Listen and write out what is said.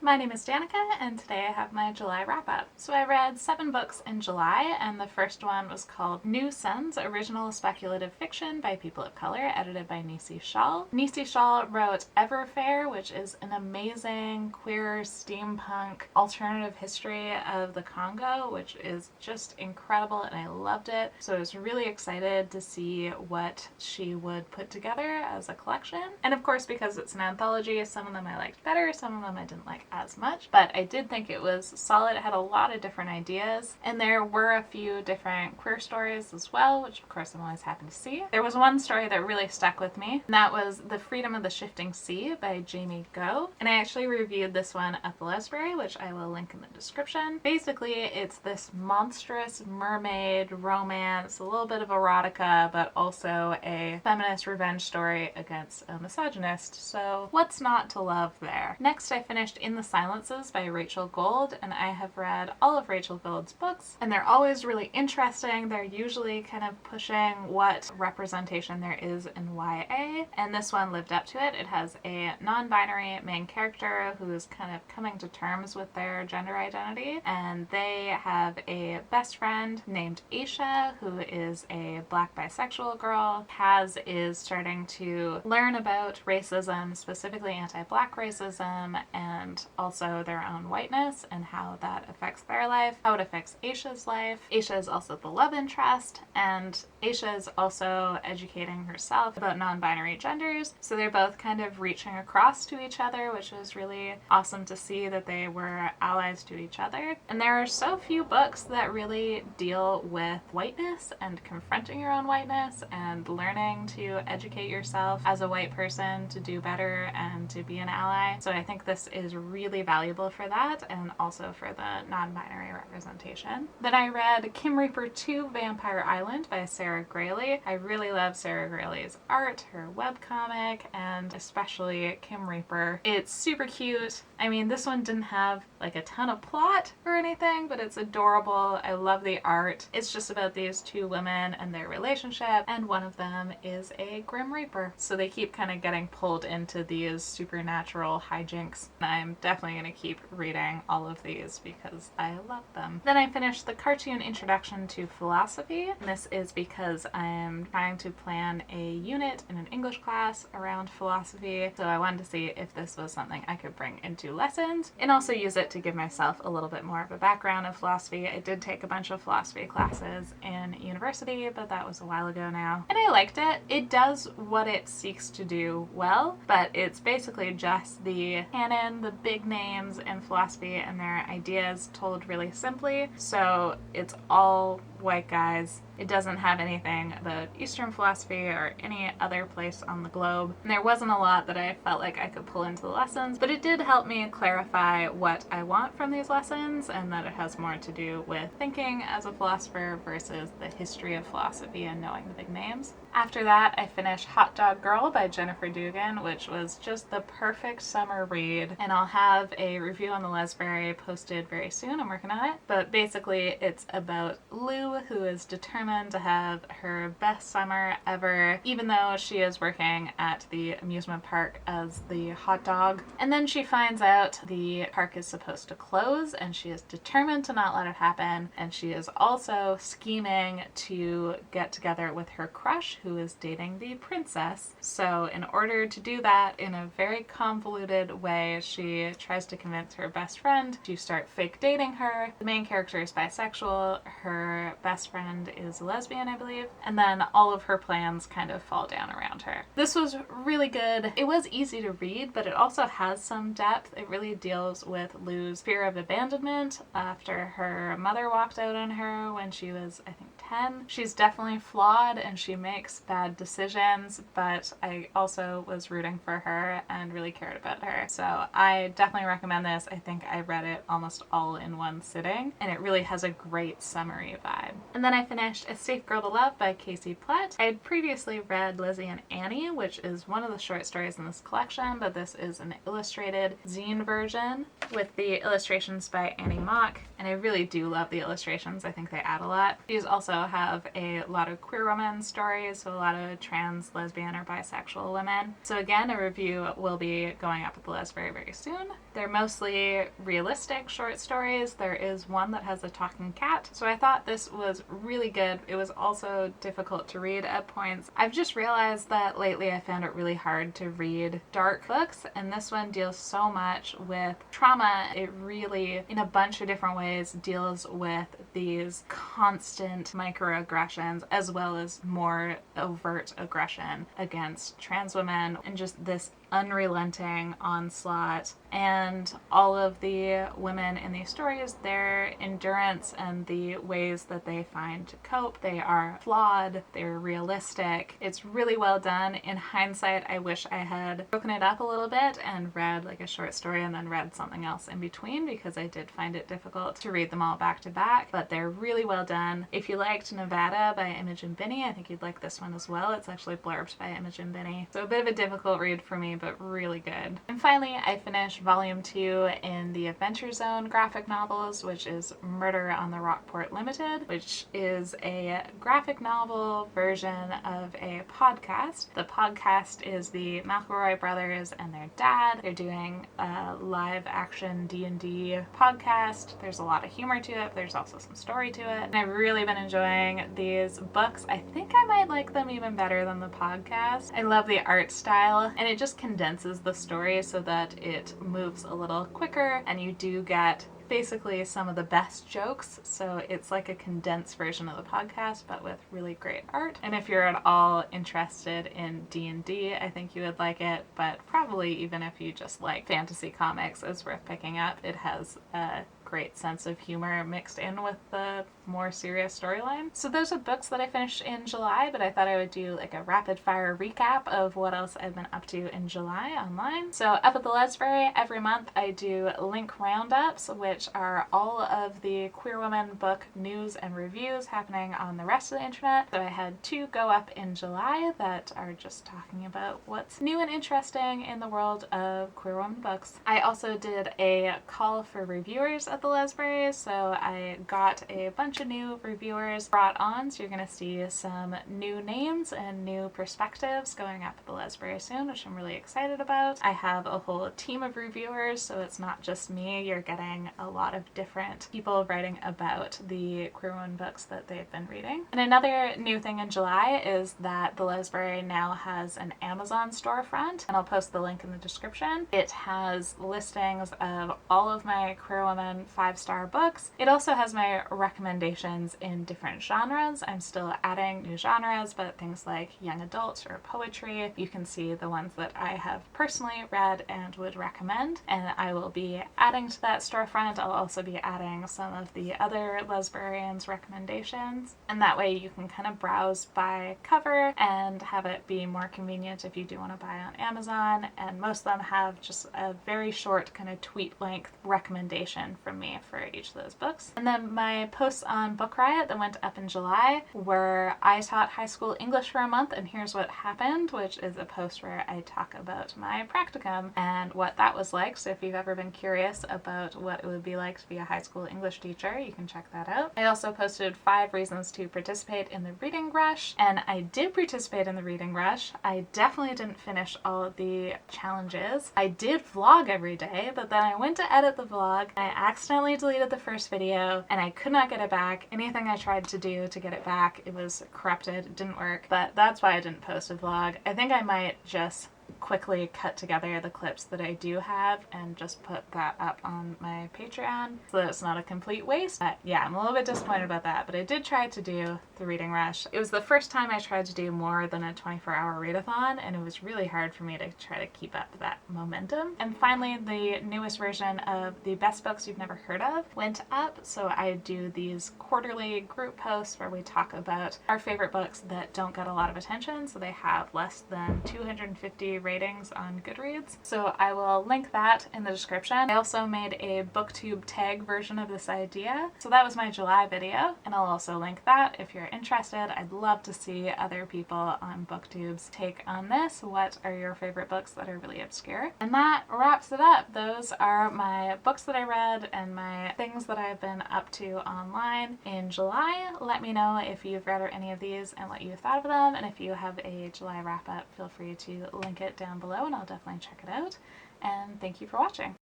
My name is Danica, and today I have my July wrap-up. So I read 7 books in July, and the first one was called New Suns, Original Speculative Fiction by People of Color, edited by Nisi Shawl. Nisi Shawl wrote Everfair, which is an amazing queer steampunk alternative history of the Congo, which is just incredible, and I loved it. So I was really excited to see what she would put together as a collection. And of course, because it's an anthology, some of them I liked better, some of them I didn't like as much, but I did think it was solid. It had a lot of different ideas, and there were a few different queer stories as well, which of course I'm always happy to see. There was one story that really stuck with me, and that was The Freedom of the Shifting Sea by Jamie Go, and I actually reviewed this one at the library, which I will link in the description. Basically, it's this monstrous mermaid romance, a little bit of erotica, but also a feminist revenge story against a misogynist, so what's not to love there? Next, I finished In the Silences by Rachel Gold, and I have read all of Rachel Gold's books, and they're always really interesting. They're usually kind of pushing what representation there is in YA, and this one lived up to it. It has a non-binary main character who is kind of coming to terms with their gender identity, and they have a best friend named Aisha, who is a black bisexual girl. Kaz is starting to learn about racism, specifically anti-black racism, and also their own whiteness and how that affects their life, how it affects Aisha's life. Aisha is also the love interest, and Aisha is also educating herself about non-binary genders, so they're both kind of reaching across to each other, which is really awesome to see that they were allies to each other. And there are so few books that really deal with whiteness and confronting your own whiteness and learning to educate yourself as a white person to do better and to be an ally. So I think this is really valuable for that, and also for the non-binary representation. Then I read Kim Reaper 2 Vampire Island by Sarah Graley. I really love Sarah Graley's art, her webcomic, and especially Kim Reaper. It's super cute. I mean, this one didn't have like a ton of plot or anything, but it's adorable. I love the art. It's just about these two women and their relationship, and one of them is a Grim Reaper. So they keep kind of getting pulled into these supernatural hijinks. I'm definitely going to keep reading all of these because I love them. Then I finished the cartoon Introduction to Philosophy. And this is because I'm trying to plan a unit in an English class around philosophy, so I wanted to see if this was something I could bring into lessons and also use it to give myself a little bit more of a background of philosophy. I did take a bunch of philosophy classes in university, but that was a while ago now, and I liked it. It does what it seeks to do well, but it's basically just the canon, the big names in philosophy and their ideas told really simply. So it's all white guys. It doesn't have anything about Eastern philosophy or any other place on the globe. And there wasn't a lot that I felt like I could pull into the lessons, but it did help me clarify what I want from these lessons, and that it has more to do with thinking as a philosopher versus the history of philosophy and knowing the big names. After that, I finished Hot Dog Girl by Jennifer Dugan, which was just the perfect summer read, and I'll have a review on the Lesberry posted very soon. I'm working on it. But basically, it's about Lou, who is determined to have her best summer ever, even though she is working at the amusement park as the hot dog. And then she finds out the park is supposed to close, and she is determined to not let it happen, and she is also scheming to get together with her crush, who is dating the princess. So in order to do that in a very convoluted way, she tries to convince her best friend to start fake dating her. The main character is bisexual, her best friend is a lesbian, I believe, and then all of her plans kind of fall down around her. This was really good. It was easy to read, but it also has some depth. It really deals with Lou's fear of abandonment after her mother walked out on her when she was, I think, 10. She's definitely flawed and she makes bad decisions, but I also was rooting for her and really cared about her. So I definitely recommend this. I think I read it almost all in one sitting, and it really has a great summery vibe. vibe. And then I finished A Safe Girl to Love by Casey Plett. I had previously read Lizzie and Annie, which is one of the short stories in this collection, but this is an illustrated zine version with the illustrations by Annie Mock, and I really do love the illustrations. I think they add a lot. These also have a lot of queer women stories, so a lot of trans, lesbian, or bisexual women. So again, a review will be going up at the Les very, very soon. They're mostly realistic short stories. There is one that has a talking cat, so I thought this was really good. It was also difficult to read at points. I've just realized that lately I found it really hard to read dark books, and this one deals so much with trauma. It really, in a bunch of different ways, deals with these constant microaggressions as well as more overt aggression against trans women, and just this unrelenting onslaught. And all of the women in these stories, their endurance and the ways that they find to cope, they are flawed, they're realistic. It's really well done. In hindsight, I wish I had broken it up a little bit and read like a short story and then read something else in between, because I did find it difficult to read them all back to back, but they're really well done. If you liked Nevada by Imogen Binnie, I think you'd like this one as well. It's actually blurbed by Imogen Binnie. So a bit of a difficult read for me, but really good. And finally, I finished volume 2 in the Adventure Zone graphic novels, which is Murder on the Rockport Limited, which is a graphic novel version of a podcast. The podcast is the McElroy brothers and their dad. They're doing a live action D&D podcast. There's a lot of humor to it, but there's also some story to it. And I've really been enjoying these books. I think I might like them even better than the podcast. I love the art style, and it just condenses the story so that it moves a little quicker, and you do get basically some of the best jokes. So it's like a condensed version of the podcast, but with really great art. And if you're at all interested in D&D, I think you would like it, but probably even if you just like fantasy comics, it's worth picking up. It has a great sense of humor mixed in with the more serious storyline. So those are books that I finished in July, but I thought I would do like a rapid fire recap of what else I've been up to in July online. So up at the Lesbury, every month I do link roundups, which are all of the queer women book news and reviews happening on the rest of the internet. So I had 2 go up in July that are just talking about what's new and interesting in the world of queer women books. I also did a call for reviewers at the Lesbury, so I got a bunch of new reviewers brought on, so you're going to see some new names and new perspectives going up at the Lesbury soon, which I'm really excited about. I have a whole team of reviewers, so it's not just me. You're getting a lot of different people writing about the queer women books that they've been reading. And another new thing in July is that the Lesbury now has an Amazon storefront, and I'll post the link in the description. It has listings of all of my queer women 5-star books. It also has my recommendations in different genres. I'm still adding new genres, but things like young adult or poetry, you can see the ones that I have personally read and would recommend, and I will be adding to that storefront. I'll also be adding some of the other Lesburians recommendations, and that way you can kind of browse by cover and have it be more convenient if you do want to buy on Amazon. And most of them have just a very short kind of tweet length recommendation from me for each of those books. And then my posts on Book Riot that went up in July were I taught high school English for a month and here's what happened, which is a post where I talk about my practicum and what that was like. So if you've ever been curious about what it would be like to be a high school English teacher, you can check that out. I also posted 5 reasons to participate in the reading rush, and I did participate in the reading rush. I definitely didn't finish all of the challenges. I did vlog every day, but then I went to edit the vlog. I accidentally deleted the first video and I could not get it back. Anything I tried to do to get it back, it was corrupted, it didn't work, but that's why I didn't post a vlog. I think I might just quickly cut together the clips that I do have and just put that up on my Patreon so that it's not a complete waste. But yeah, I'm a little bit disappointed about that, but I did try to do the reading rush. It was the first time I tried to do more than a 24-hour readathon, and it was really hard for me to try to keep up that momentum. And finally, the newest version of the best books you've never heard of went up, so I do these quarterly group posts where we talk about our favorite books that don't get a lot of attention, so they have less than 250 ratings ratings on Goodreads. So I will link that in the description. I also made a booktube tag version of this idea. So that was my July video, and I'll also link that if you're interested. I'd love to see other people on booktube's take on this. What are your favorite books that are really obscure? And that wraps it up. Those are my books that I read and my things that I've been up to online in July. Let me know if you've read any of these and what you thought of them, and if you have a July wrap up, feel free to link it down below and I'll definitely check it out. And thank you for watching.